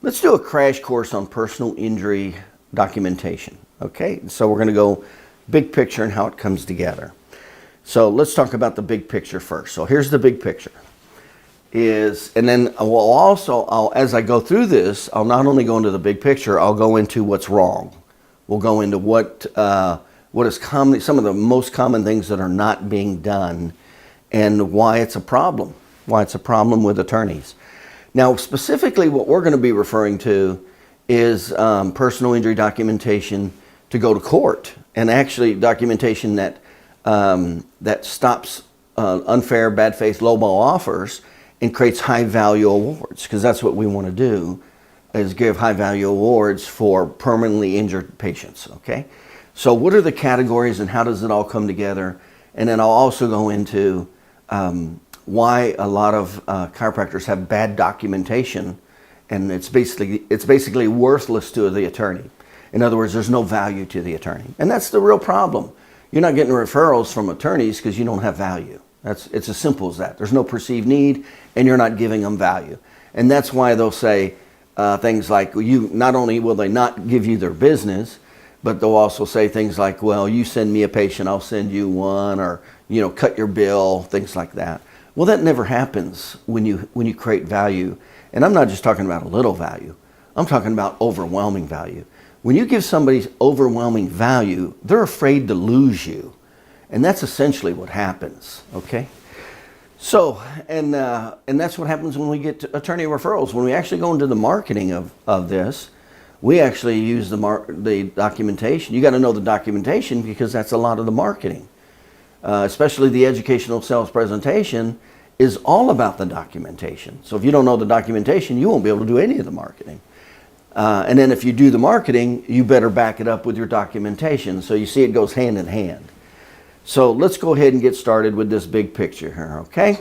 Let's do a crash course on personal injury documentation. Okay, so we're going to go big picture and how it comes together. So let's talk about the big picture first. So here's the big picture. And then as I go through this, I'll not only go into the big picture, I'll go into what's wrong. We'll go into what is common, some of the most common things that are not being done, and why it's a problem. Why it's a problem with attorneys. Now, specifically, what we're going to be referring to is personal injury documentation to go to court, and actually documentation that that stops unfair, bad faith, lowball offers and creates high value awards, because that's what we want to do, is give high value awards for permanently injured patients. Okay, so what are the categories and how does it all come together? And then I'll also go into why a lot of chiropractors have bad documentation, and it's basically worthless to the attorney. In other words, there's no value to the attorney, and that's the real problem. You're not getting referrals from attorneys because you don't have value. It's as simple as that. There's no perceived need, and you're not giving them value, and that's why they'll say things like, "You not only will they not give you their business, but they'll also say things like, well, you send me a patient, I'll send you one, or cut your bill," things like that. Well, that never happens when you create value. And I'm not just talking about a little value. I'm talking about overwhelming value. When you give somebody overwhelming value, they're afraid to lose you. And that's essentially what happens, okay? So, and that's what happens when we get attorney referrals. When we actually go into the marketing of this, we actually use the documentation. You got to know the documentation because that's a lot of the marketing. Especially the educational sales presentation is all about the documentation. So if you don't know the documentation, you won't be able to do any of the marketing. And then if you do the marketing, you better back it up with your documentation. So you see it goes hand in hand. So let's go ahead and get started with this big picture here, okay?